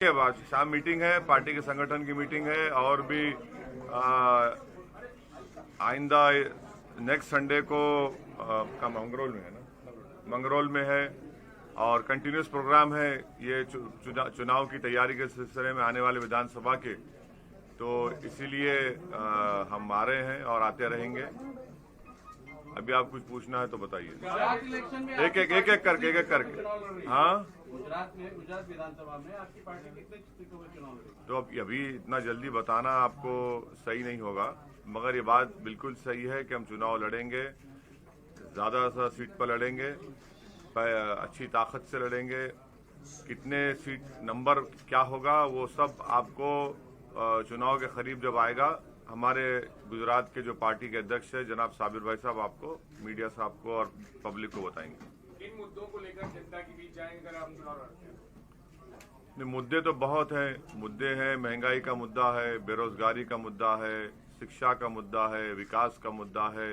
आज शाम मीटिंग है, पार्टी के संगठन की मीटिंग है और भी आइंदा नेक्स्ट संडे को मंगरोल में है ना, मंगरोल में है और कंटिन्यूस प्रोग्राम है ये चुनाव की तैयारी के सिलसिले में आने वाले विधानसभा के। तो इसीलिए हम आ रहे हैं और आते रहेंगे। अभी आप कुछ पूछना है तो बताइए। एक एक करके। हाँ, गुजरात विधानसभा में आपकी पार्टी कितने सीटों में चुनाव लड़ेगी? तो अब अभी इतना जल्दी बताना आपको सही नहीं होगा, मगर ये बात बिल्कुल सही है कि हम चुनाव लड़ेंगे, ज्यादा सीट पर लड़ेंगे, अच्छी ताकत से लड़ेंगे। कितने सीट नंबर क्या होगा वो सब आपको चुनाव के करीब जब आएगा हमारे गुजरात के जो पार्टी के अध्यक्ष है जनाब साबिर भाई साहब आपको, मीडिया साहब को और पब्लिक को बताएंगे। इन मुद्दों को लेकर जनता के बीच जाएंगे अगर हम चुनाव लड़ते हैं? मुद्दे तो बहुत हैं, मुद्दे हैं। महंगाई का मुद्दा है, बेरोजगारी का मुद्दा है, शिक्षा का मुद्दा है, विकास का मुद्दा है,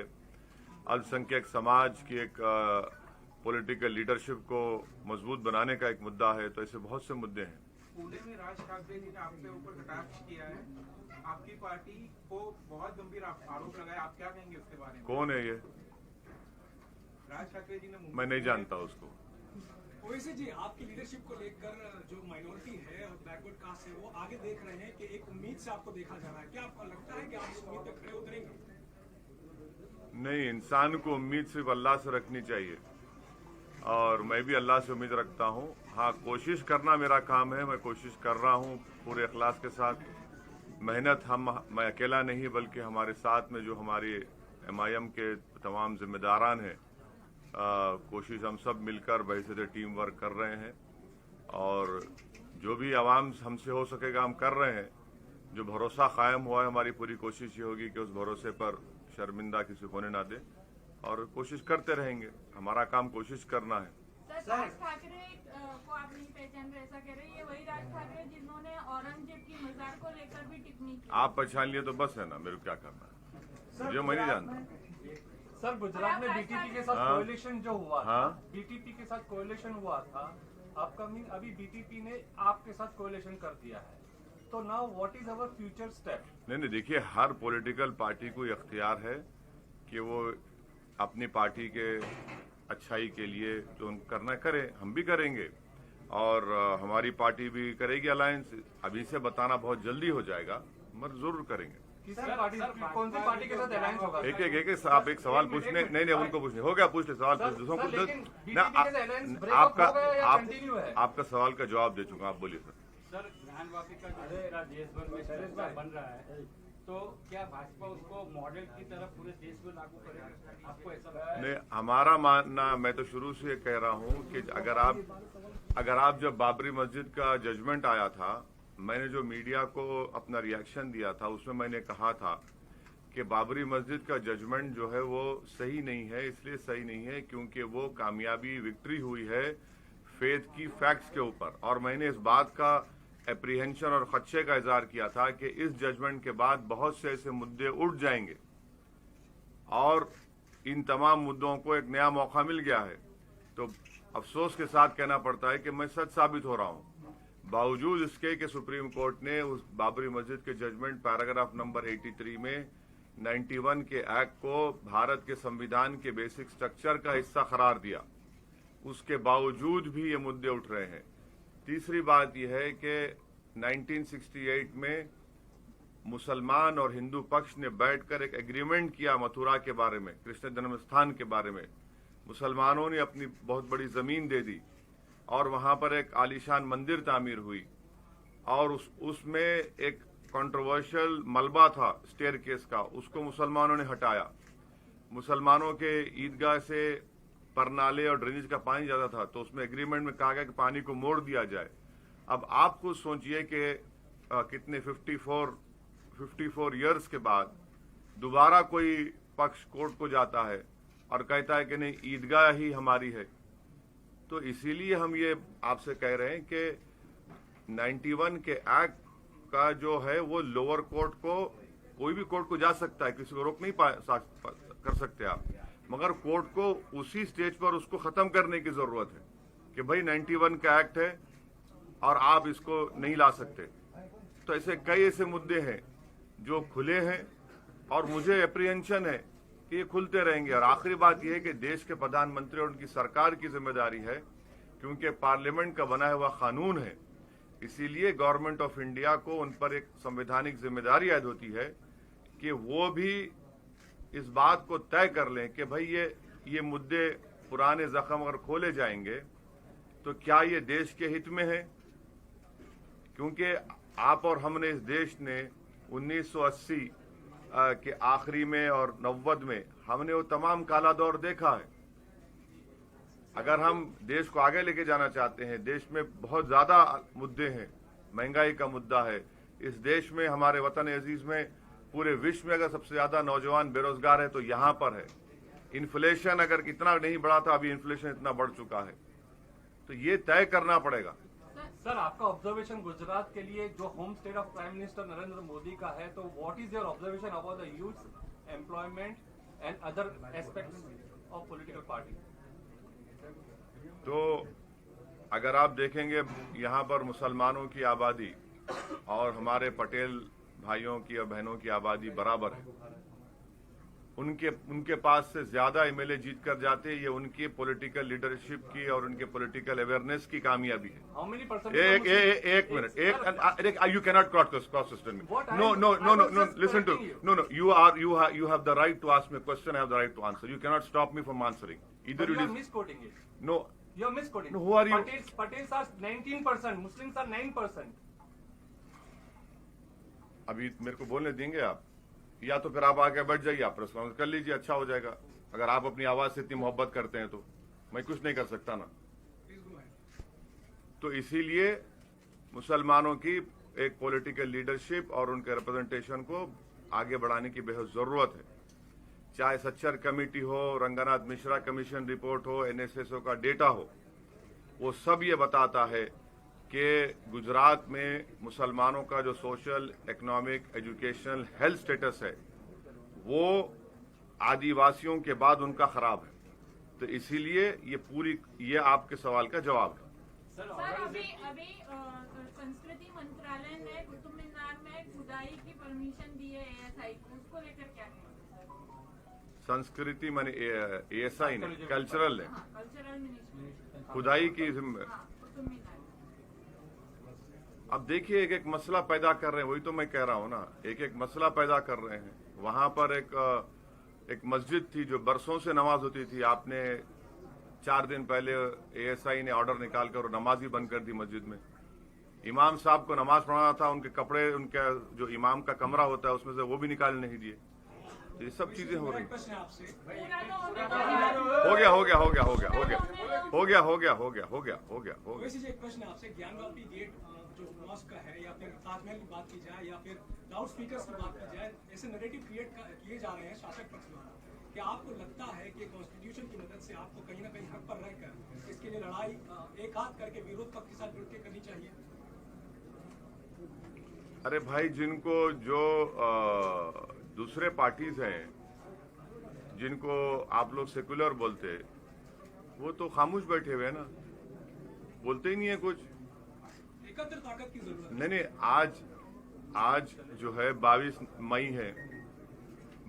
अल्पसंख्यक समाज की एक पॉलिटिकल लीडरशिप को मजबूत बनाने का एक मुद्दा है। तो ऐसे बहुत से मुद्दे हैं। पुणे में राज ठाकरे जी ने आपके ऊपर कटाक्ष किया है, आपकी पार्टी को बहुत गंभीर आरोप लगाया, आप क्या कहेंगे उसके बारे में? कौन है ये? राज ठाकरे जी ने। मैं नहीं जानता उसको। ओवैसी जी, आपकी लीडरशिप को लेकर जो माइनॉरिटी है और बैकवर्ड कास्ट है वो आगे देख रहे हैं कि एक उम्मीद से आपको देखा जा रहा है, क्या आपको लगता है कि आप इस उम्मीद पर खड़े उतरेंगे? नहीं, इंसान को उम्मीद सिर्फ अल्लाह से रखनी चाहिए और मैं भी अल्लाह से उम्मीद रखता हूँ। हाँ, कोशिश करना मेरा काम है, मैं कोशिश कर रहा हूँ पूरे इखलास के साथ। मेहनत मैं अकेला नहीं बल्कि हमारे साथ में जो हमारे MIM के तमाम जिम्मेदारान हैं, कोशिश हम सब मिलकर वैसे टीम वर्क कर रहे हैं और जो भी आवाम हमसे हो सकेगा हम कर रहे हैं। जो भरोसा कायम हुआ है, हमारी पूरी कोशिश ये होगी कि उस भरोसे पर शर्मिंदा किसी होने ना दे और कोशिश करते रहेंगे। हमारा काम कोशिश करना है। राज ठाकरे को आप नहीं पहचान रहे, ऐसा कह रहे हैं? ये वही राज ठाकरे जिन्होंने औरंगजेब की मजार को लेकर भी टिप्पणी की। आप पहचान लिए तो बस है ना, मेरे को क्या करना है, जो मैं नहीं जानता। सर, गुजरात में बीटीपी के साथ कोएलिशन जो हुआ था, बीटीपी के साथ कोएलिशन हुआ था, अपकमिंग अभी बीटीपी ने आपके साथ कोएलिशन कर दिया है, तो now what is our future step? नहीं, देखिए, हर पॉलिटिकल पार्टी को इख्तियार है कि वो अपनी पार्टी के अच्छाई के लिए जो करना करे, हम भी करेंगे और हमारी पार्टी भी करेगी अलायंस। अभी से बताना बहुत जल्दी हो जाएगा, मगर जरूर करेंगे। कौन सी पार्टी के साथ अलायंस होगा? एक आप एक सवाल पूछने, नहीं उनको पूछने हो गया, पूछ ले सवाल, पूछ दूसरों को। आपका सवाल का जवाब दे चुका, आप बोलिए सर। सर, ज्ञान वापिका का देश भर में बन रहा है, तो क्या भाजपा उसको मॉडल की तरह पूरे देश में लागू करेगी? आपको ऐसा लगता है? नहीं, हमारा मानना, मैं तो शुरू से कह रहा हूँ कि अगर आप जब बाबरी मस्जिद का जजमेंट आया था, मैंने जो मीडिया को अपना रिएक्शन दिया था उसमें मैंने कहा था कि बाबरी मस्जिद का जजमेंट जो है वो सही नहीं है। इसलिए सही नहीं है क्योंकि वो कामयाबी, विक्ट्री हुई है फेथ की फैक्ट्स के ऊपर, और मैंने इस बात का एप्रीहेंशन और खदशे का इजहार किया था कि इस जजमेंट के बाद बहुत से ऐसे मुद्दे उठ जाएंगे और इन तमाम मुद्दों को एक नया मौका मिल गया है। तो अफसोस के साथ कहना पड़ता है कि मैं सच साबित हो रहा हूं, बावजूद इसके कि सुप्रीम कोर्ट ने उस बाबरी मस्जिद के जजमेंट पैराग्राफ नंबर 83 में 91 के एक्ट को भारत के संविधान के बेसिक स्ट्रक्चर का हिस्सा करार दिया। उसके बावजूद भी ये मुद्दे उठ रहे हैं। तीसरी बात यह है कि 1968 में मुसलमान और हिंदू पक्ष ने बैठकर एक एग्रीमेंट किया मथुरा के बारे में, कृष्ण जन्म स्थान के बारे में। मुसलमानों ने अपनी बहुत बड़ी जमीन दे दी और वहां पर एक आलीशान मंदिर तामीर हुई और उसमें एक कंट्रोवर्शियल मलबा था स्टेयरकेस का, उसको मुसलमानों ने हटाया। मुसलमानों के ईदगाह से परनाले और ड्रेनेज का पानी जाता था, तो उसमें एग्रीमेंट में कहा गया कि पानी को मोड़ दिया जाए। अब आप खुद सोचिए कि कितने 54 ईयर्स के बाद दोबारा कोई पक्ष कोर्ट को जाता है और कहता है कि नहीं, ईदगाह ही हमारी है। तो इसीलिए हम ये आपसे कह रहे हैं कि 91 के एक्ट का जो है वो लोअर कोर्ट को, कोई भी कोर्ट को जा सकता है, किसी को रोक नहीं कर सकते आप, मगर कोर्ट को उसी स्टेज पर उसको खत्म करने की जरूरत है कि भाई 91 का एक्ट है, और आप इसको नहीं ला सकते। तो ऐसे कई ऐसे मुद्दे हैं जो खुले हैं और मुझे एप्रीहेंशन है कि ये खुलते रहेंगे। और आखिरी बात यह है कि देश के प्रधानमंत्री और उनकी सरकार की जिम्मेदारी है, क्योंकि पार्लियामेंट का बनाया हुआ कानून है, इसीलिए गवर्नमेंट ऑफ इंडिया को उन पर एक संवैधानिक जिम्मेदारी आयद होती है कि वो भी इस बात को तय कर लें कि भाई ये मुद्दे पुराने जख्म अगर खोले जाएंगे तो क्या ये देश के हित में है। क्योंकि आप और हमने, इस देश ने 1980 के आखिरी में और 90 में हमने वो तमाम काला दौर देखा है। अगर हम देश को आगे लेके जाना चाहते हैं, देश में बहुत ज्यादा मुद्दे हैं, महंगाई का मुद्दा है इस देश में, हमारे वतन अजीज में, पूरे विश्व में अगर सबसे ज्यादा नौजवान बेरोजगार है तो यहां पर है। इन्फ्लेशन अगर इतना नहीं बढ़ा था, अभी इन्फ्लेशन इतना बढ़ चुका है, तो ये तय करना पड़ेगा। सर, आपका ऑब्जर्वेशन गुजरात के लिए जो home state of prime minister Narendra Modi का है, तो what is your observation about the youth employment and other aspects of political party? तो अगर आप देखेंगे यहाँ पर मुसलमानों की आबादी और हमारे पटेल भाइयों की और बहनों की आबादी बराबर है। उनके पास से ज्यादा एमएलए जीत कर जाते हैं। ये उनकी पॉलिटिकल लीडरशिप की और उनके पॉलिटिकल अवेयरनेस की कामयाबी है। How many percent? एक minute, you cannot cross question me. No, listen to, no, you have the right to ask me a question, I have the right to answer. You cannot stop me from answering. Either you are misquoting it. No. You are misquoting. No, who are you? Patels are 19%, Muslims are 9%. अभी मेरे को बोलने देंगे आप, या तो फिर आप आके बैठ जाइए, आप प्रेस कॉन्फ्रेंस कर लीजिए, अच्छा हो जाएगा। अगर आप अपनी आवाज से इतनी मोहब्बत करते हैं तो मैं कुछ नहीं कर सकता ना। तो इसीलिए मुसलमानों की एक पॉलिटिकल लीडरशिप और उनके रिप्रेजेंटेशन को आगे बढ़ाने की बेहद जरूरत है। चाहे सच्चर कमेटी हो, रंगनाथ मिश्रा कमीशन रिपोर्ट हो, एनएसएसओ का डेटा हो, वो सब ये बताता है कि गुजरात में मुसलमानों का जो social, economic, educational, health status है वो आदिवासियों के बाद उनका खराब है। तो इसीलिए ये आपके सवाल का जवाब है। सर, अभी संस्कृति मंत्रालय ने कुतुब मीनार में खुदाई की परमिशन दी है एएसआई को, उसको लेकर क्या कहेंगे? संस्कृति माने एएसआई ने, कल्चरल है, कल्चरल मिनिस्ट्री खुदाई की कुतुब मीनार। अब देखिए, एक मसला पैदा कर रहे हैं, वही तो मैं कह रहा हूं ना, एक मसला पैदा कर रहे हैं। वहां पर एक मस्जिद थी जो बरसों से नमाज होती थी, आपने 4 दिन पहले एएसआई ने ऑर्डर निकालकर नमाज ही बंद कर दी मस्जिद में। इमाम साहब को नमाज पढ़ाना था, उनके कपड़े, उनका जो इमाम का कमरा होता है उसमें से वो भी निकाल नहीं दिए। ये सब चीजें हो रही। एक प्रश्न आपसे, ज्ञानवापी गेट जो मॉस्क का है, या फिर ताजमहल की बात की जाए, या फिर लाउड स्पीकर्स की बात की जाए, ऐसे नैरेटिव क्रिएट किए जा रहे हैं शासक पक्ष द्वारा। क्या आपको लगता है कि कॉन्स्टिट्यूशन की मदद से आपको कहीं ना कहीं हक पर रहकर इसके लिए लड़ाई एक हाथ करके विरोध पक्ष के साथ जुड़ के करनी चाहिए? अरे भाई, जिनको जो दूसरे पार्टीज हैं, जिनको आप लोग सेकुलर बोलते, वो तो खामोश बैठे हुए हैं ना, बोलते ही नहीं है कुछ। एकत्र ताकत की जरूरत नहीं, आज जो है 22 मई है,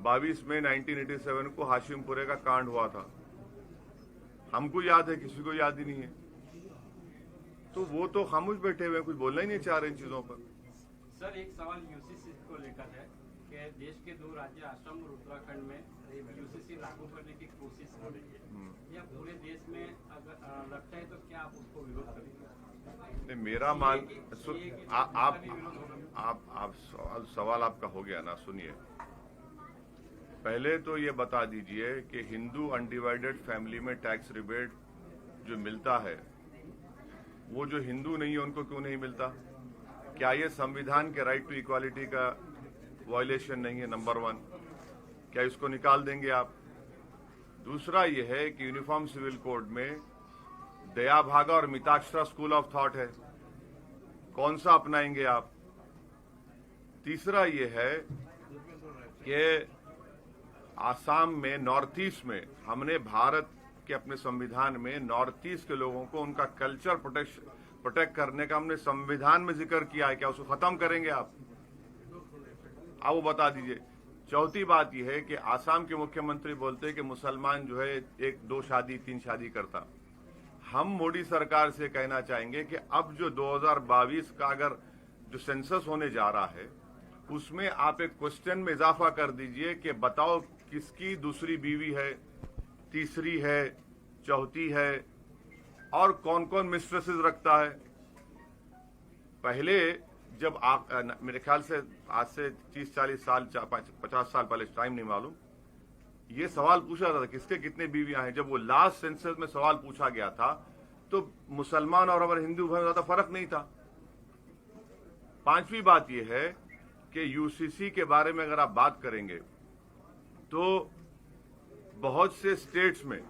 22 मई 1987 को हाशिमपुरे का कांड हुआ था। हमको याद है, किसी को याद ही नहीं है। तो वो तो खामोश बैठे हुए हैं, कुछ बोलना ही नहीं चाह रहे इन चीजों पर। सर, एक सवाल यूसीसी को लेकर है कि देश के 2 राज्य असम और उत्तराखंड में यूसीसी लागू करने की कोशिश हो रही है, या पूरे देश में अगर लगता है तो क्या आप उसको विरोध करेंगे? मेरा मान, आप सवाल आपका हो गया ना, सुनिए। पहले तो ये बता दीजिए कि हिंदू अनडिवाइडेड फैमिली में टैक्स रिबेट जो मिलता है, वो जो हिंदू नहीं है उनको क्यों नहीं मिलता? क्या ये संविधान के राइट टू इक्वालिटी का वायलेशन नहीं है? नंबर 1, क्या इसको निकाल देंगे आप? दूसरा ये है कि यूनिफॉर्म सिविल कोड में दया भागा और मिताक्षरा स्कूल ऑफ थॉट है, कौन सा अपनाएंगे आप? तीसरा ये है कि आसाम में, नॉर्थ ईस्ट में, हमने भारत के अपने संविधान में नॉर्थ ईस्ट के लोगों को उनका कल्चर प्रोटेक्ट करने का हमने संविधान में जिक्र किया है, क्या उसको खत्म करेंगे आप वो बता दीजिए। चौथी बात यह है कि आसाम के मुख्यमंत्री बोलते हैं कि मुसलमान जो है 1, 2 शादी 3 शादी करता। हम मोदी सरकार से कहना चाहेंगे कि अब जो 2022 का अगर जो सेंसस होने जा रहा है उसमें आप एक क्वेश्चन में इजाफा कर दीजिए कि बताओ किसकी दूसरी बीवी है, तीसरी है, चौथी है और कौन कौन मिस्ट्रेसेस रखता है। पहले जब मेरे ख्याल से आज से 30-40 साल 50 साल पहले, टाइम नहीं मालूम, ये सवाल पूछा जाता था किसके कितने बीवियां हैं। जब वो लास्ट सेंसस में सवाल पूछा गया था तो मुसलमान और हमारे हिंदू भाई में ज्यादा फर्क नहीं था। पांचवी बात यह है कि यूसीसी के बारे में अगर आप बात करेंगे तो बहुत से स्टेट्स में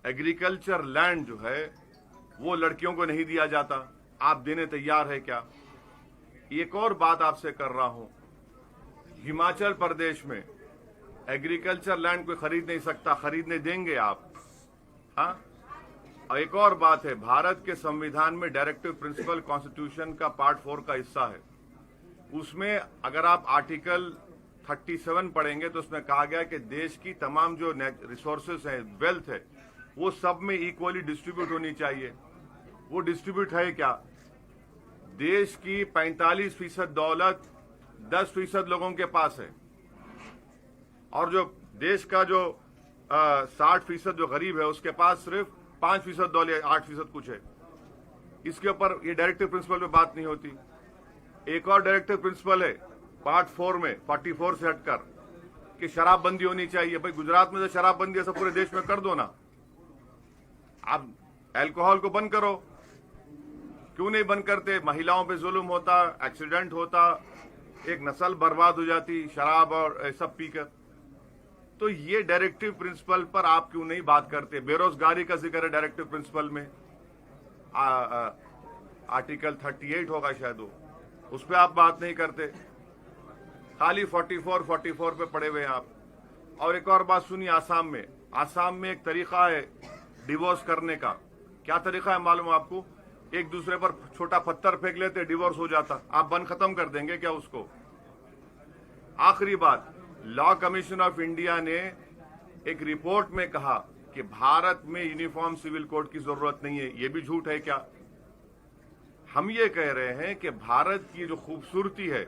एग्रीकल्चर लैंड जो है वो लड़कियों को नहीं दिया जाता। आप देने तैयार है क्या? एक और बात आपसे कर रहा हूं, हिमाचल प्रदेश में एग्रीकल्चर लैंड कोई खरीद नहीं सकता, खरीदने देंगे आप? हाँ। और एक और बात है, भारत के संविधान में डायरेक्टिव प्रिंसिपल कॉन्स्टिट्यूशन का पार्ट 4 का हिस्सा है। उसमें अगर आप आर्टिकल 37 पढ़ेंगे तो उसमें कहा गया कि देश की तमाम जो रिसोर्सेस हैं, वेल्थ है, वो सब में इक्वली डिस्ट्रीब्यूट होनी चाहिए। वो डिस्ट्रीब्यूट है क्या? देश की 45% दौलत 10% लोगों के पास है और जो देश का जो 60% जो गरीब है उसके पास सिर्फ 5% दौलत, 8% कुछ है। इसके ऊपर ये डायरेक्टिव प्रिंसिपल पे बात नहीं होती। एक और डायरेक्टिव प्रिंसिपल है पार्ट 4 में 44 से हटकर कि शराबबंदी होनी चाहिए। भाई गुजरात में तो शराबबंदी ऐसा पूरे देश में कर दो ना, आप अल्कोहल को बंद करो, क्यों नहीं बंद करते? महिलाओं पे जुल्म होता, एक्सीडेंट होता, एक नस्ल बर्बाद हो जाती शराब और सब पीकर। तो ये डायरेक्टिव प्रिंसिपल पर आप क्यों नहीं बात करते? बेरोजगारी का जिक्र है डायरेक्टिव प्रिंसिपल में, आर्टिकल 38 होगा शायद वो, उस पर आप बात नहीं करते, खाली 44 पे पड़े हुए हैं आप। और एक और बात सुनिए, आसाम में एक तरीका है डिवोर्स करने का। क्या तरीका है मालूम आपको? एक दूसरे पर छोटा पत्थर फेंक लेते, डिवोर्स हो जाता। आप बंद खत्म कर देंगे क्या उसको? आखिरी बात, लॉ कमीशन ऑफ इंडिया ने एक रिपोर्ट में कहा कि भारत में यूनिफॉर्म सिविल कोड की जरूरत नहीं है। ये भी झूठ है क्या? हम ये कह रहे हैं कि भारत की जो खूबसूरती है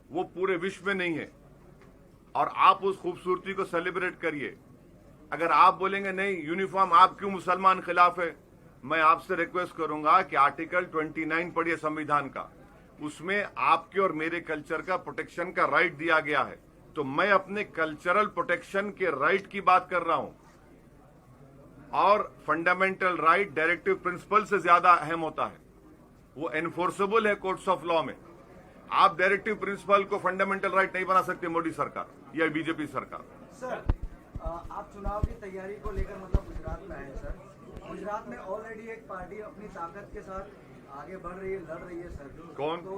वो पूरे विश्व में नहीं है और आप उस खूबसूरती को सेलिब्रेट करिए। अगर आप बोलेंगे नहीं यूनिफॉर्म, आप क्यों मुसलमान खिलाफ है, मैं आपसे रिक्वेस्ट करूंगा कि आर्टिकल 29 पढ़िए संविधान का, उसमें आपके और मेरे कल्चर का प्रोटेक्शन का राइट दिया गया है। तो मैं अपने कल्चरल प्रोटेक्शन के राइट की बात कर रहा हूं और फंडामेंटल राइट डायरेक्टिव प्रिंसिपल से ज्यादा अहम होता है, वो एनफोर्सेबल है कोर्ट्स ऑफ लॉ में। आप डायरेक्टिव प्रिंसिपल को फंडामेंटल राइट नहीं बना सकते मोदी सरकार या बीजेपी सरकार। सर, आप चुनाव की तैयारी को लेकर मतलब गुजरात में आए सर। गुजरात में ऑलरेडी एक पार्टी अपनी ताकत के साथ आगे बढ़ रही है, लड़ रही है सर। कौन? तो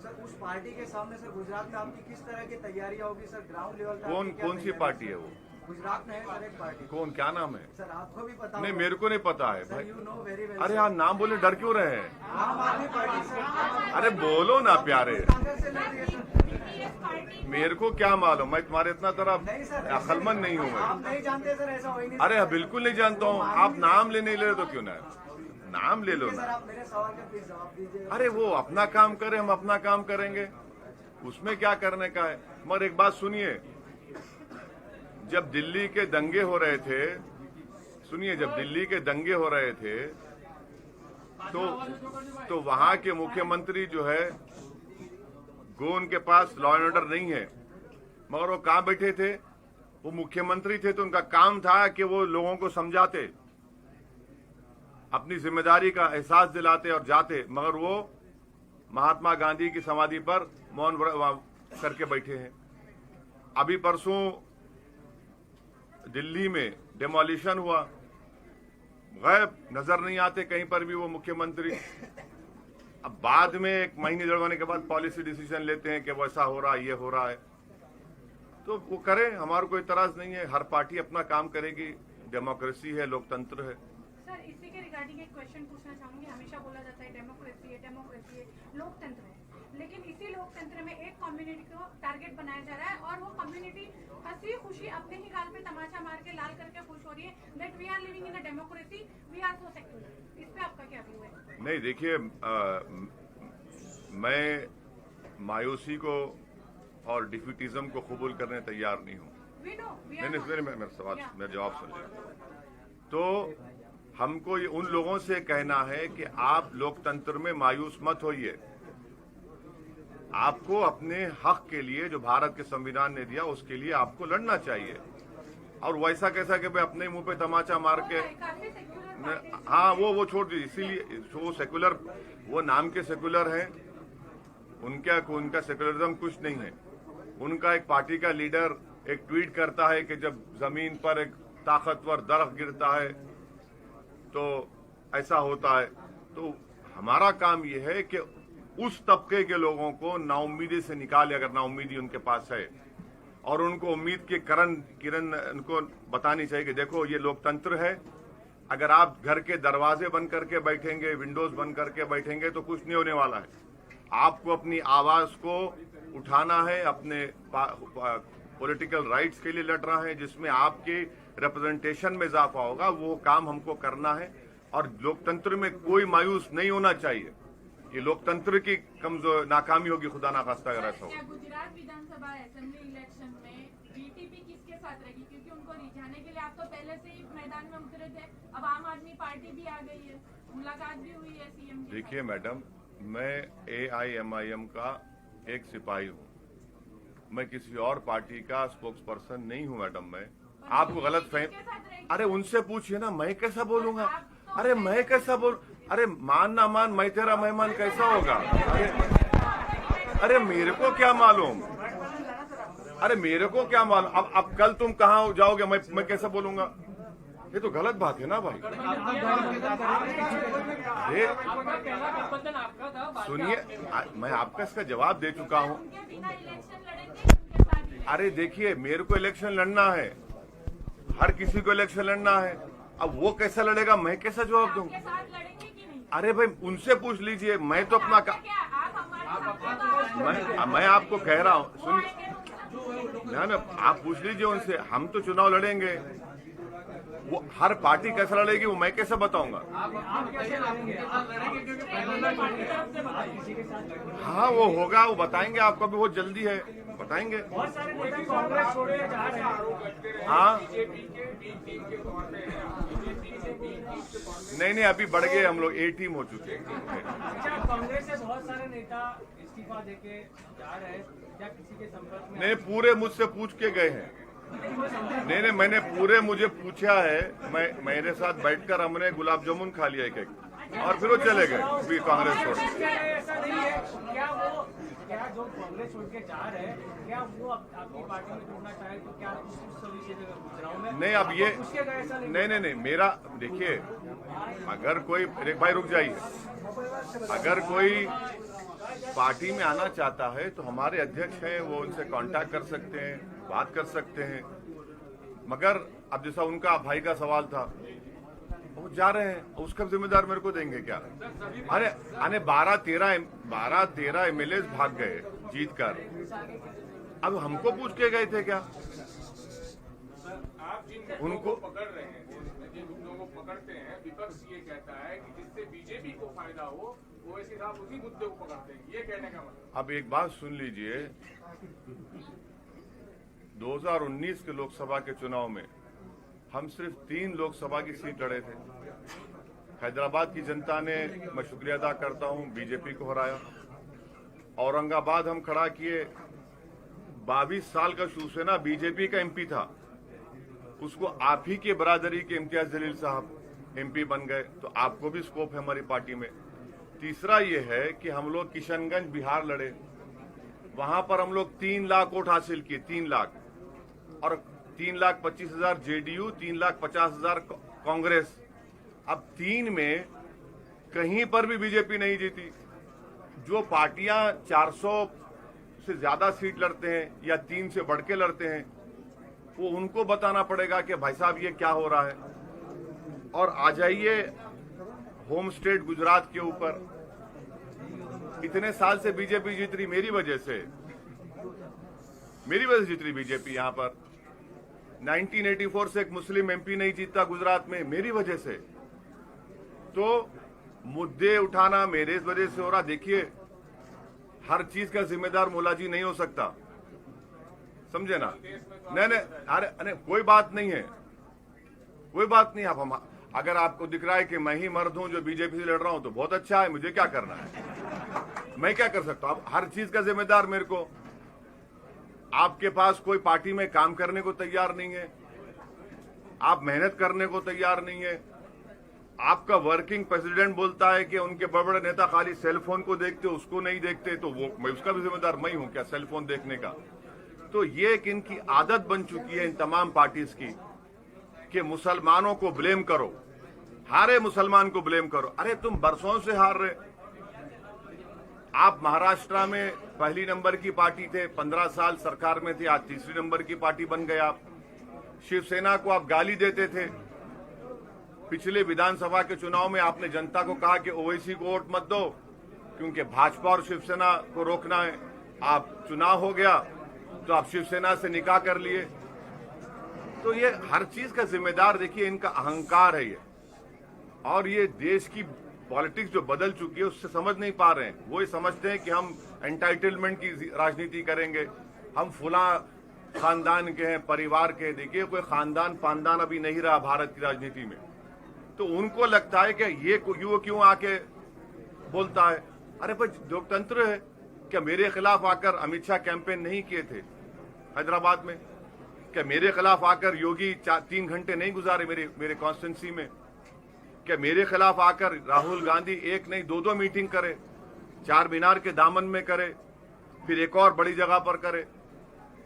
सर उस पार्टी के सामने सर गुजरात में आपकी किस तरह की तैयारियां होगी सर? ग्राउंड लेवल पे कौन सी पार्टी है वो? गुजरात में है सर एक पार्टी। कौन, क्या नाम है? सर आपको भी पता नहीं, होगा। मेरे को नहीं पता है सर भाई। You know very well. अरे आप नाम बोले डर क्यों रहे हैं? आम आदमी पार्टी सर। अरे बोलो ना प्यारे, कांग्रेस से लड़ रही है सर। मेरे को क्या मालूम, मैं तुम्हारे इतना तरह नहीं सर, अक्लमंद नहीं हूं मैं। आप नहीं जानते सर, ऐसा हो ही नहीं। अरे बिल्कुल नहीं जानता हूँ। आप नाम लेने ले तो क्यों ना, नाम ले लो सर ना। आप मेरे सवाल का प्लीज जवाब दीजिए। अरे वो अपना काम करे, हम अपना काम करेंगे, उसमें क्या करने का है। मगर एक बात सुनिए, जब दिल्ली के दंगे हो रहे थे, सुनिए, जब दिल्ली के दंगे हो रहे थे तो वहां के मुख्यमंत्री जो है वो उनके पास लॉ एंड ऑर्डर नहीं है, मगर वो कहां बैठे थे? वो मुख्यमंत्री थे तो उनका काम था कि वो लोगों को समझाते, अपनी जिम्मेदारी का एहसास दिलाते और जाते, मगर वो महात्मा गांधी की समाधि पर मौन करके बैठे हैं। अभी परसों दिल्ली में डेमोलिशन हुआ, गायब, नजर नहीं आते कहीं पर भी वो मुख्यमंत्री। अब बाद में 1 महीने 1.5 महीने के बाद पॉलिसी डिसीजन लेते हैं कि वैसा हो रहा है, ये हो रहा है, तो वो करें, हमारा कोई इतराज नहीं है। हर पार्टी अपना काम करेगी, डेमोक्रेसी है, लोकतंत्र है। सर इसी के रिगार्डिंग एक क्वेश्चन पूछना चाहूंगी। हमेशा बोला जाता है डेमोक्रेसी है, लोकतंत्र है, लेकिन इसी लोकतंत्र में एक कम्युनिटी को टारगेट बनाया जा रहा है और वो कम्युनिटी हंसी खुशी अपने ही गाल पे तमाचा मार के लाल करके खुश हो रही है that we are living in a democracy, we are so secular. इस पे आपका क्या व्यू है? नहीं, देखिए, मैं मायूसी को और डिफीटिज्म को कबूल करने तैयार नहीं हूँ। नहीं, मेरा सवाल, मेरा जवाब सुनिए। तो हमको ये उन लोगों से कहना है कि आप लोकतंत्र में मायूस मत होइए। आपको अपने हक के लिए जो भारत के संविधान ने दिया उसके लिए आपको लड़ना चाहिए, और वैसा कैसा कि भाई अपने मुंह पे तमाचा मार के, हाँ वो छोड़ दीजिए। इसीलिए वो सेकुलर, वो नाम के सेकुलर हैं, उनका सेकुलरिज्म कुछ नहीं है। उनका एक पार्टी का लीडर एक ट्वीट करता है कि जब जमीन पर एक ताकतवर दरख्त गिरता है तो ऐसा होता है। तो हमारा काम यह है कि उस तबके के लोगों को नाउम्मीदी से निकाले, अगर नाउम्मीदी उनके पास है, और उनको उम्मीद की किरण उनको बतानी चाहिए कि देखो ये लोकतंत्र है। अगर आप घर के दरवाजे बंद करके बैठेंगे, विंडोज बंद करके बैठेंगे तो कुछ नहीं होने वाला है। आपको अपनी आवाज को उठाना है, अपने पॉलिटिकल राइट्स के लिए लड़ रहा है, जिसमें आपके रिप्रेजेंटेशन में इजाफा होगा, वो काम हमको करना है। और लोकतंत्र में कोई मायूस नहीं होना चाहिए। ये लोकतंत्र की कमजोर नाकामी होगी, खुदा ना खास्ता अगर ऐसा हो। गुजरात विधानसभा असेंबली इलेक्शन में बीटीपी किसके साथ रहेगी? क्योंकि उनको रिझाने के लिए आप तो पहले से ही मैदान में उतरे थे, अब आम आदमी पार्टी भी आ गई है, मुलाकात भी हुई है सीएम की। देखिए मैडम, मैं AIMIM का एक सिपाही हूँ, मैं किसी और पार्टी का स्पोक्स पर्सन नहीं हूँ मैडम। मैं आपको गलत फहम, अरे उनसे पूछिए ना, मैं कैसा बोलूंगा? अरे मैं कैसा बोल, अरे मान ना मान, मैं तेरा मेहमान कैसा होगा? अरे मेरे को क्या मालूम, अरे मेरे को क्या मालूम। अब कल तुम कहाँ जाओगे, मैं कैसा बोलूंगा? ये तो गलत बात है ना भाई। सुनिए, मैं आपका इसका जवाब दे चुका हूँ। अरे देखिए, मेरे को इलेक्शन लड़ना है, हर किसी को इलेक्शन लड़ना है। अब वो कैसा लड़ेगा, मैं कैसा जवाब दूं? अरे भाई उनसे पूछ लीजिए, मैं तो अपना मैं आपको कह रहा हूँ, सुनिए ना, आप पूछ लीजिए उनसे। हम तो चुनाव लड़ेंगे, वो हर पार्टी कैसा लड़ेगी वो मैं कैसे बताऊंगा? हाँ वो होगा, वो बताएंगे आपको, अभी बहुत जल्दी है, बताएंगे। हाँ नहीं, अभी बढ़ गए हम लोग, 8 टीम हो चुके हैं। कांग्रेस से बहुत सारे नेता इस्तीफा देके जा रहे हैं, क्या किसी के संपर्क में? नहीं, पूरे मुझसे पूछ के गए हैं। नहीं, मैंने पूरे मुझे पूछा है, मेरे साथ बैठकर हमने गुलाब जामुन खा लिया एक और फिर वो चले गए कांग्रेस छोड़। ऐसा नहीं है, क्या जो कांग्रेस छोड़ के जा रहे हैं, क्या वो आपकी पार्टी में जुड़ना चाहे तो क्या नहीं, अब ये नहीं, मेरा देखिए, अगर कोई, भाई रुक जाइए, अगर कोई पार्टी में आना चाहता है तो हमारे अध्यक्ष हैं, वो उनसे कांटेक्ट कर सकते हैं, बात कर सकते हैं। मगर अब जैसा उनका भाई का सवाल था, वो जा रहे हैं, उसका जिम्मेदार मेरे को देंगे क्या? अरे 12-13 MLA भाग गए जीत कर, अब हमको पूछ के गए थे क्या? उनको पकड़ रहे हैं, जिन मुद्दों को पकड़ते हैं, विपक्ष ये कहता है कि जिससे बीजेपी को फायदा हो वो ऐसे साहब उसी मुद्दे को पकड़ते हैं, ये कहने का मतलब। अब एक बात सुन लीजिए, 2019 के लोकसभा के चुनाव में हम सिर्फ 3 लोकसभा की सीट लड़े थे। हैदराबाद की जनता ने, मैं शुक्रिया अदा करता हूं, बीजेपी को हराया। औरंगाबाद हम खड़ा किए, 22 साल का शिवसेना बीजेपी का MP था, उसको आप ही के बरादरी के इम्तियाज जलील साहब MP बन गए। तो आपको भी स्कोप है हमारी पार्टी में। तीसरा ये है कि हम लोग किशनगंज बिहार लड़े, वहां पर हम लोग 3 लाख वोट हासिल किए, 3 लाख, और 3,25,000 JDU, 3,50,000 कांग्रेस। अब 3 में कहीं पर भी बीजेपी नहीं जीती। जो पार्टियां 400 से ज्यादा सीट लड़ते हैं या 3 से बढ़ के लड़ते हैं, वो उनको बताना पड़ेगा कि भाई साहब ये क्या हो रहा है। और आ जाइए होम स्टेट गुजरात के ऊपर। इतने साल से बीजेपी जीत रही मेरी वजह से जीत रही बीजेपी यहां पर। 1984 से एक मुस्लिम एमपी नहीं जीता गुजरात में, मेरी वजह से। तो मुद्दे उठाना मेरे वजह से हो रहा। देखिए, हर चीज का जिम्मेदार मोलाजी नहीं हो सकता, समझे ना? नहीं, अरे कोई बात नहीं है, कोई बात नहीं। आप अगर आपको दिख रहा है कि मैं ही मर्द हूं जो बीजेपी से लड़ रहा हूं तो बहुत अच्छा है, मुझे क्या करना है, मैं क्या कर सकता हूं? हर चीज का जिम्मेदार मेरे को। आपके पास कोई पार्टी में काम करने को तैयार नहीं है, आप मेहनत करने को तैयार नहीं है। आपका वर्किंग प्रेसिडेंट बोलता है कि उनके बड़े बड़े नेता खाली सेलफोन को देखते, उसको नहीं देखते, तो वो मैं उसका भी जिम्मेदार मैं हूं क्या, सेलफोन देखने का? तो ये एक इनकी आदत बन चुकी है इन तमाम पार्टीज की कि मुसलमानों को ब्लेम करो, हारे मुसलमान को ब्लेम करो। अरे तुम बरसों से हार रहे। आप महाराष्ट्र में पहली नंबर की पार्टी थे, 15 साल सरकार में थे, आज तीसरी नंबर की पार्टी बन गए आप। शिवसेना को आप गाली देते थे। पिछले विधानसभा के चुनाव में आपने जनता को कहा कि ओवैसी को वोट मत दो क्योंकि भाजपा और शिवसेना को रोकना है। आप चुनाव हो गया तो आप शिवसेना से निकाह कर लिए। तो ये हर चीज का जिम्मेदार देखिए इनका अहंकार है ये। और ये देश की पॉलिटिक्स जो बदल चुकी है उससे समझ नहीं पा रहे हैं। वो ये समझते हैं कि हम एंटाइटलमेंट की राजनीति करेंगे, हम फुला खानदान के हैं, परिवार के। देखिए, कोई खानदान पानदान अभी नहीं रहा भारत की राजनीति में। तो उनको लगता है कि ये क्यों आके बोलता है। अरे भाई, लोकतंत्र है। क्या मेरे खिलाफ आकर अमित शाह कैंपेन नहीं किए थे हैदराबाद में? क्या मेरे खिलाफ आकर योगी 3 घंटे नहीं गुजारे मेरे कॉन्स्टिट्यूंसी में? क्या मेरे खिलाफ आकर राहुल गांधी 1 नहीं 2 मीटिंग करे, 4 मीनार के दामन में करे, फिर एक और बड़ी जगह पर करे?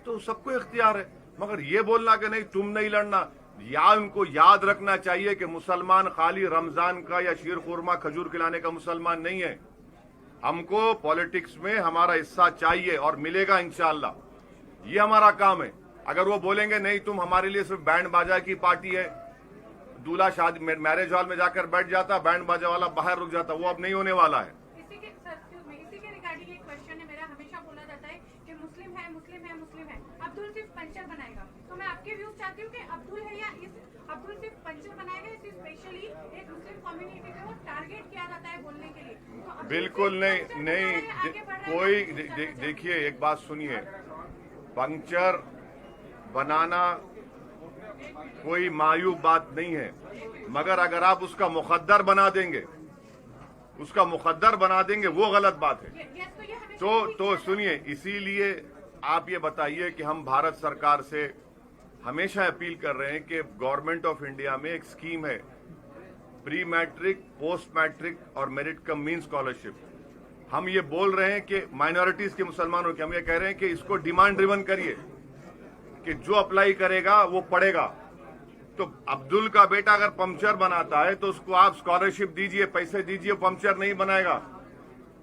तो सबको इख्तियार है। मगर ये बोलना कि नहीं तुम नहीं लड़ना, या उनको याद रखना चाहिए कि मुसलमान खाली रमजान का या शीर खुरमा खजूर खिलाने का मुसलमान नहीं है। हमको पॉलिटिक्स में हमारा हिस्सा चाहिए और मिलेगा इंशाअल्लाह। ये हमारा काम है। अगर वो बोलेंगे नहीं तुम हमारे लिए सिर्फ बैंड बाजा की पार्टी है, दूल्हा शादी मैरिज हॉल में जाकर बैठ जाता, बैंड बाजा वाला बाहर रुक जाता, वो अब नहीं होने वाला है। इसी के रिगार्डिंग एक क्वेश्चन है मेरा। हमेशा बोला जाता है कि मुस्लिम है, मुस्लिम है, मुस्लिम है, अब्दुल सिर्फ पंचर बनाएगा। तो मैं आपके व्यूज चाहती हूँ कि अब्दुल है या अब्दुल सिर्फ पंचर बनाएगा, इसे स्पेशली एक मुस्लिम कम्युनिटी को टारगेट किया जाता है बोलने के लिए? तो बिल्कुल नहीं। कोई देखिए, एक बात सुनिए, पंक्चर बनाना कोई मायूब बात नहीं है, मगर अगर आप उसका मुकद्दर बना देंगे वो गलत बात है। तो सुनिए, इसीलिए आप ये बताइए कि हम भारत सरकार से हमेशा अपील कर रहे हैं कि गवर्नमेंट ऑफ इंडिया में एक स्कीम है, प्री मैट्रिक, पोस्ट मैट्रिक और मेरिट कम मीन स्कॉलरशिप। हम ये बोल रहे हैं कि माइनॉरिटीज के मुसलमानों के, हम ये कह रहे हैं कि इसको डिमांड ड्रिवन करिए कि जो अप्लाई करेगा वो पढ़ेगा। तो अब्दुल का बेटा अगर पंक्चर बनाता है तो उसको आप स्कॉलरशिप दीजिए, पैसे दीजिए, पंक्चर नहीं बनाएगा,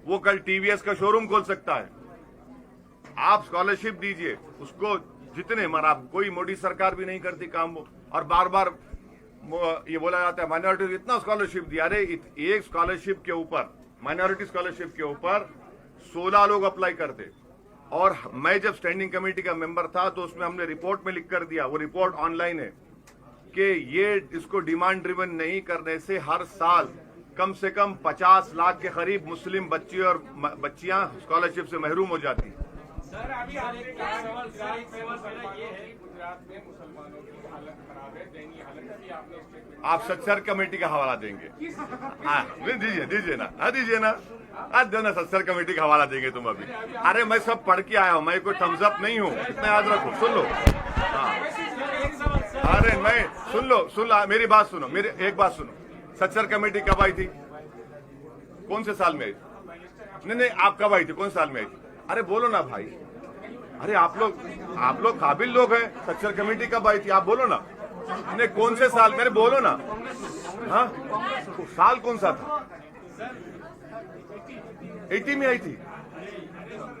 वो कल टीवीएस का शोरूम खोल सकता है। आप स्कॉलरशिप दीजिए उसको, जितने मरा कोई मोदी सरकार भी नहीं करती काम वो। और बार बार ये बोला जाता है माइनॉरिटी इतना स्कॉलरशिप दिया। अरे एक स्कॉलरशिप के ऊपर, माइनॉरिटी स्कॉलरशिप के ऊपर 16 लोग अप्लाई करते। और मैं जब स्टैंडिंग कमेटी का मेंबर था तो उसमें हमने रिपोर्ट में लिख कर दिया, वो रिपोर्ट ऑनलाइन है, कि ये इसको डिमांड ड्रिवन नहीं करने से हर साल कम से कम 50 लाख के करीब मुस्लिम बच्चे और बच्चियां स्कॉलरशिप से महरूम हो जाती हैं। सर, अभी गुजरात में मुसलमानों की हालत खराब है, दयनीय हालत है, आपने स्टेटमेंट। आप सच्चर कमेटी का हवाला देंगे? दीजिए ना, आज दो ना, सच्चर कमेटी का हवाला देंगे तुम अभी। अरे मैं सब पढ़ के आया हूँ, मैं कोई थम्स अप नहीं हूँ, इतना याद रखो। सुन लो, अरे मैं सुन लो, मेरी बात सुनो, एक बात सुनो। सच्चर कमेटी कब आई थी? कौन से साल में आई थी? नहीं, आप कब आई थी? कौन साल में आई थी? अरे बोलो ना भाई। अरे आप लोग काबिल लोग हैं। सच्चर कमेटी कब आई थी? आप बोलो ना। नहीं, कौन से साल? मेरे बोलो ना। हाँ, साल कौन सा था? 80 में आई थी।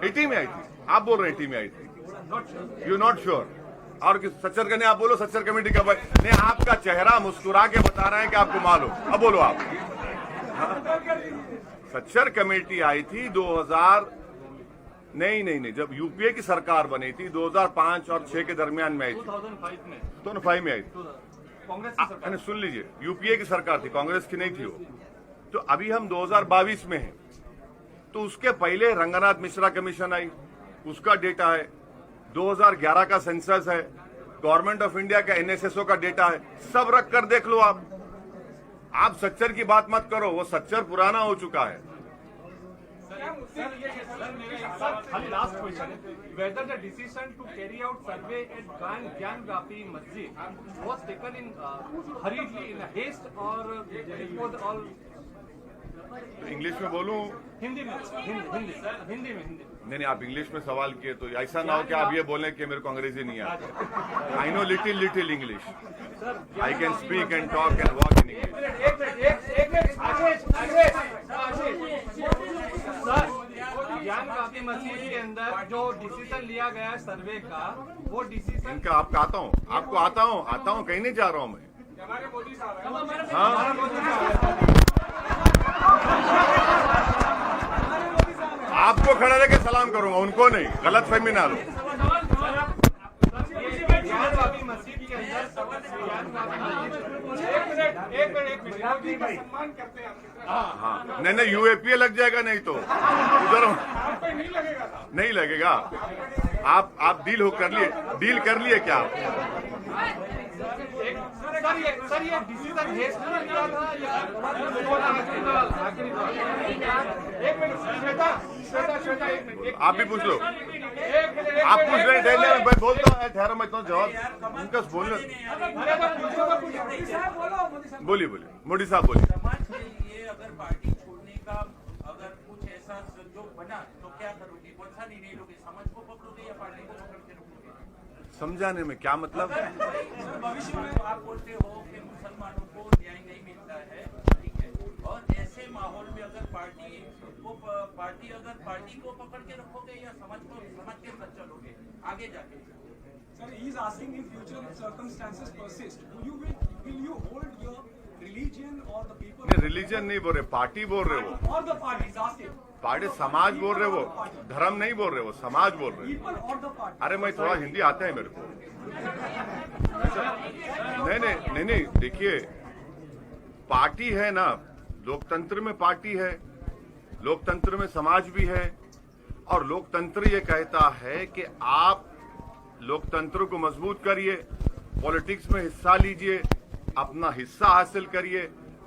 80 में आई थी। आप बोल रहे हैं 80 में आई थी। You not sure? और सच्चर करने आप बोलो, सच्चर कमेटी का नहीं, आपका चेहरा मुस्कुरा के बता रहे हैं कि आपको मालूम। अब बोलो आप। सच्चर कमेटी आई थी 2000 नहीं, जब यूपीए की सरकार बनी थी 2005 और 6 के दरमियान में आई थी। 2005 में आई थी कांग्रेस की सरकार। सुन लीजिए, यूपीए की सरकार थी, कांग्रेस की नहीं थी वो। तो अभी हम 2022 में हैं, तो उसके पहले रंगनाथ मिश्रा कमीशन आई, उसका डेटा है। 2011 का सेंसस है, गवर्नमेंट ऑफ इंडिया का एनएसएसओ का डेटा है, सब रख कर देख लो आप। आप सच्चर की बात मत करो, वो सच्चर पुराना हो चुका है। खाली लास्ट क्वेश्चन है, whether the decision to carry out survey at Gyan Gapi Masjid was taken in hurriedly in a haste or it was all English में बोलूं? हिंदी में नहीं, आप इंग्लिश में सवाल किए तो ऐसा ना हो कि आप ये बोलें कि मेरे को अंग्रेजी नहीं आता। I know little English, I can speak and talk and walk in English. ज्ञान गापी मस्जिद के अंदर जो डिसीजन लिया गया है सर्वे का, वो डिसीजन इनका आपका आता हूँ, कहीं नहीं जा रहा हूँ मैं। हमारे मोदी साहब हैं। हाँ, आपको खड़ा रह के सलाम करूंगा, उनको नहीं, गलत फहमी ना लो। ज्ञान गापी मस्जिद के अंदर एक मिनट सम्मान करते हैं आपके तरफ। हाँ, नहीं, यूएपीए लग जाएगा, नहीं तो उधर नहीं लगेगा था। नहीं लगेगा। आप डील कर लिए क्या? सर ये डिसीजन हेस्ट में लिया था या एक मिनट श्वेता एक मिनट आप भी पूछ लो, आप पूछ रहे हैं। मैं बोलता हूँ, ठहरो, मैं इतना जवाब उनका बोलने। बोलिए मोदी साहब बोलिए। समाज के लिए अगर पार्टी छोड़ने का अगर कुछ ऐसा संजोग बना तो क्या करोगे? कौन सा निर्णय लोगे? समाज को पकड़ोगे या पार्टी को पकड़ के रखोगे? समझाने में क्या मतलब? भविष्य में आप बोलते हो कि मुसलमानों को न्याय नहीं मिलता है, ठीक है, और ऐसे माहौल में अगर पार्टी को पकड़ के रखोगे या समाज के साथ चलोगे आगे जाके? Sir, he is asking in future if circumstances persist, will you hold your religion or the people? Religion नहीं बोल रहे, पार्टी बोल रहे हो। Or the party is asking. Party समाज बोल रहे हो, धर्म नहीं बोल रहे हो, समाज बोल रहे हो। People or the party? अरे मैं थोड़ा हिंदी आता है मेरे को। नहीं, देखिए, पार्टी है ना, लोकतंत्र में पार्टी है, लोकतंत्र में समाज भी है, और लोकतंत्र ये कहता है कि आप लोकतंत्र को मजबूत करिए, पॉलिटिक्स में हिस्सा लीजिए, अपना हिस्सा हासिल करिए।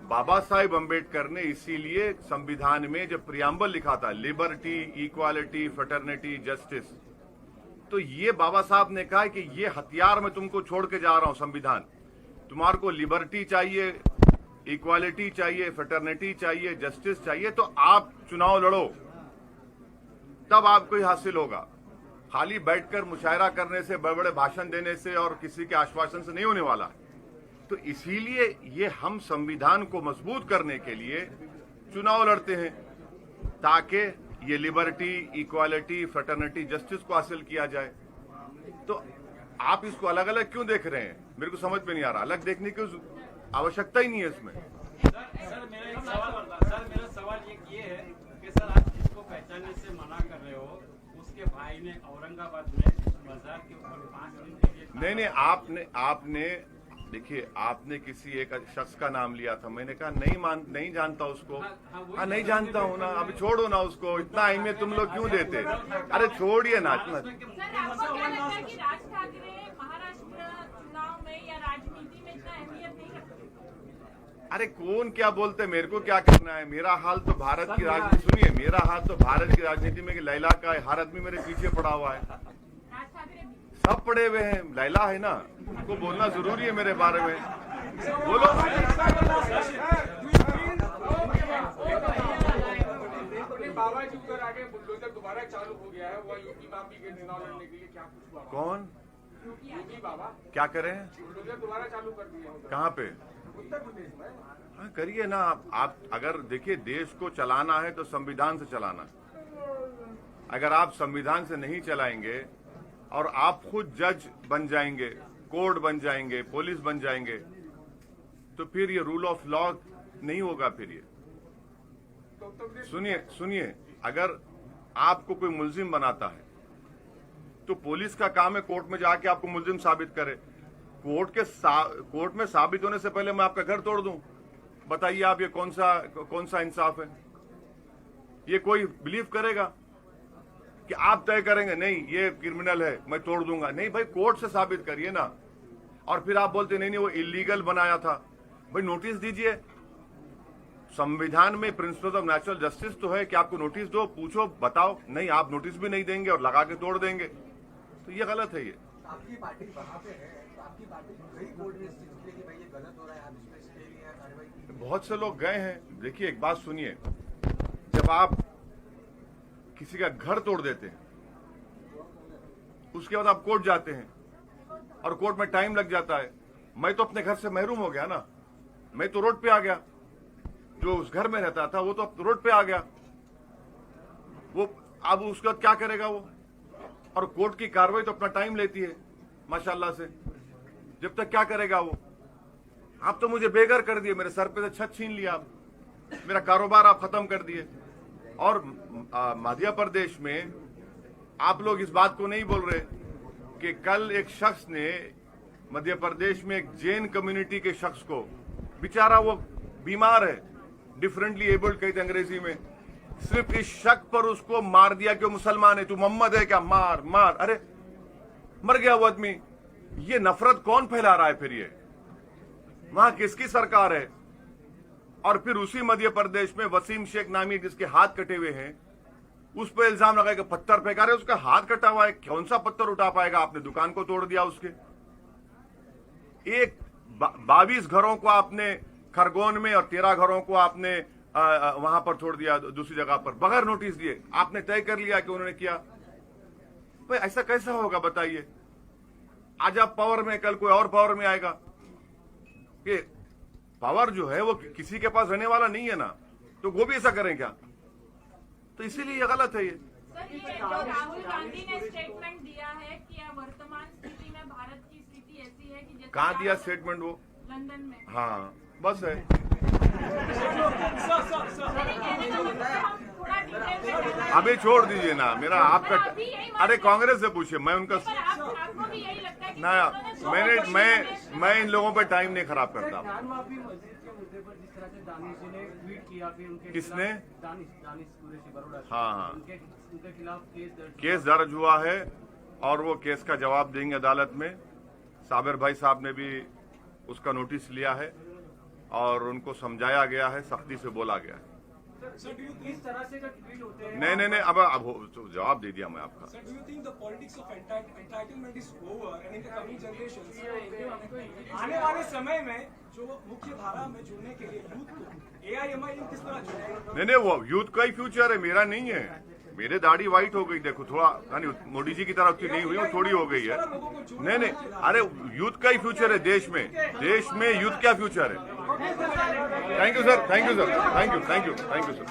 बाबा साहेब अम्बेडकर ने इसीलिए संविधान में जब प्रियम्बल लिखा था, लिबर्टी, इक्वालिटी, फ्रेटर्निटी, जस्टिस, तो ये बाबा साहब ने कहा कि ये हथियार मैं तुमको छोड़ के जा रहा हूं संविधान। तुम्हारे को लिबर्टी चाहिए, इक्वालिटी चाहिए, फ्रेटर्निटी चाहिए, जस्टिस चाहिए, तो आप चुनाव लड़ो, तब आपको ही हासिल होगा। खाली बैठकर मुशायरा करने से, बड़े बड़े भाषण देने से और किसी के आश्वासन से नहीं होने वाला। तो इसीलिए ये हम संविधान को मजबूत करने के लिए चुनाव लड़ते हैं, ताकि ये लिबर्टी, इक्वालिटी, फ्रेटर्निटी, जस्टिस को हासिल किया जाए। तो आप इसको अलग अलग क्यों देख रहे हैं? मेरे को समझ में नहीं आ रहा। अलग देखने की आवश्यकता ही नहीं है इसमें। सर मेरा सवाल ये है कि सर आप जिसको पहचानने से मना कर रहे हो, उसके भाई ने औरंगाबाद में बाजार के ऊपर 5 दिन के लिए नहीं, आपने देखिए, आपने किसी एक शख्स का नाम लिया था, मैंने कहा नहीं जानता उसको। हाँ, नहीं जानता हूँ ना, अभी छोड़ो ना उसको, इतना अहमियत तुम लोग क्यों देते? अरे छोड़िए ना। सर, आपको क्या लगता है कि राज ठाकरे महाराष्ट्र चुनाव में या राजनीति में इतना अहमियत नहीं रखते? अरे कौन क्या बोलते, मेरे को क्या करना है? मेरा हाल तो भारत की राजनीति, सुनिए, मेरा हाल तो भारत की राजनीति में लैला का है। हर आदमी मेरे पीछे पड़ा हुआ है, राज ठाकरे भी सब पड़े हुए हैं। लैला है ना, उनको बोलना जरूरी है मेरे बारे में। बोलो। अपने बाबा जी उधर आगे बुलडोजर दोबारा चालू हो गया है, वो यूपी माफी के चुनाव लड़ने के लिए क्या कुछ हुआ? कौन? यूपी बाबा क्या करें? बुलडोजर दोबारा चालू कर दिए हैं कहाँ पे? उत्तर प्रदेश में। हाँ, करिए ना आप अगर देखिए, देश को चलाना है तो संविधान से चलाना है। अगर आप संविधान से नहीं चलाएंगे और आप खुद जज बन जाएंगे, कोर्ट बन जाएंगे, पुलिस बन जाएंगे, तो फिर ये रूल ऑफ लॉ नहीं होगा। फिर ये सुनिए, अगर आपको कोई मुल्जिम बनाता है तो पुलिस का काम है कोर्ट में जाके आपको मुल्जिम साबित करे। कोर्ट में साबित होने से पहले मैं आपका घर तोड़ दूं, बताइए आप ये कौन सा इंसाफ है? ये कोई बिलीव करेगा कि आप तय करेंगे नहीं ये क्रिमिनल है मैं तोड़ दूंगा? नहीं भाई, कोर्ट से साबित करिए ना। और फिर आप बोलते नहीं वो इलीगल बनाया था। भाई नोटिस दीजिए। संविधान में प्रिंसिपल ऑफ नेचुरल जस्टिस तो है कि आपको नोटिस दो, पूछो, बताओ। नहीं, आप नोटिस भी नहीं देंगे और लगा के तोड़ देंगे, तो ये गलत है। ये आपकी पार्टी वहाँ पे है, तो आपकी पार्टी गई कोर्ट में स्थिति कि भाई ये गलत हो रहा है, आप इसमें स्टे लिया है, कार्रवाई की। बहुत से लोग गए हैं। देखिए एक बात सुनिए, जब आप किसी का घर तोड़ देते हैं उसके बाद आप कोर्ट जाते हैं और कोर्ट में टाइम लग जाता है। मैं तो अपने घर से महरूम हो गया ना, मैं तो रोड पे आ गया। जो उस घर में रहता था वो तो अब रोड पे आ गया। वो अब उसका क्या करेगा वो? और कोर्ट की कार्रवाई तो अपना टाइम लेती है माशाल्लाह से। जब तक क्या करेगा वो? आप तो मुझे बेघर कर दिए, मेरे सर पे से छत छीन लिया, आप मेरा कारोबार आप खत्म कर दिए। और मध्य प्रदेश में आप लोग इस बात को नहीं बोल रहे कि कल एक शख्स ने मध्य प्रदेश में एक जैन कम्युनिटी के शख्स को, बेचारा वो बीमार है, डिफरेंटली एबल्ड कहते अंग्रेजी में, सिर्फ इस शक पर उसको मार दिया कि वो मुसलमान है, तू मोहम्मद है क्या, मार मार। अरे मर गया वो आदमी। ये नफरत कौन फैला रहा है? फिर ये वहां किसकी सरकार है? और फिर उसी मध्य प्रदेश में वसीम शेख नामी जिसके हाथ कटे हुए हैं उस पर इल्जाम लगाएगा पत्थर फेंका रहे, उसका हाथ कटा हुआ है, कौन सा पत्थर उठा पाएगा? आपने दुकान को तोड़ दिया उसके। 22 घरों को आपने खरगोन में और 13 घरों को आपने वहां पर छोड़ दिया दूसरी जगह पर बगैर नोटिस दिए। आपने तय कर लिया कि उन्होंने किया। भाई ऐसा कैसा होगा बताइए? आज आप पावर में, कल कोई और पावर में आएगा। कि पावर जो है वो किसी के पास रहने वाला नहीं है ना, तो वो भी ऐसा करें क्या? तो इसीलिए ये गलत है। ये सर, ये जो राहुल गांधी ने स्टेटमेंट दिया है कि वर्तमान स्थिति में भारत की स्थिति ऐसी है कि जैसे कहाँ दिया स्टेटमेंट वो? लंदन में। हाँ बस है। अभी छोड़ दीजिए ना, मेरा आपका, अरे कांग्रेस से पूछिए, मैं उनका आपको भी यही लगता है कि ना, मैं इन लोगों पे टाइम नहीं खराब करता। किसने? हाँ, उनके खिलाफ केस दर्ज हुआ है और वो केस का जवाब देंगे अदालत में। साबिर भाई साहब ने भी उसका नोटिस लिया है और उनको समझाया गया है, सख्ती से बोला गया है। इस तरह से जो ट्वीट होते हैं, नहीं, अब जवाब दे दिया मैं आपका। Sir, do you think the politics of entitlement is over and in the coming generations, आने वाले समय में जो मुख्य धारा में जुड़ने के लिए यूथ को AIMIM किस तरह जोड़ेगा? नहीं, वो यूथ का ही फ्यूचर है, मेरा नहीं है। मेरे दाढ़ी व्हाइट हो गई, देखो थोड़ा, यानी मोदी जी की तरह उतनी नहीं हुई, वो थोड़ी हो गई है। नहीं, अरे यूथ का ही फ्यूचर है देश में। देश में यूथ क्या फ्यूचर है? Thank you sir, thank you sir, thank you sir.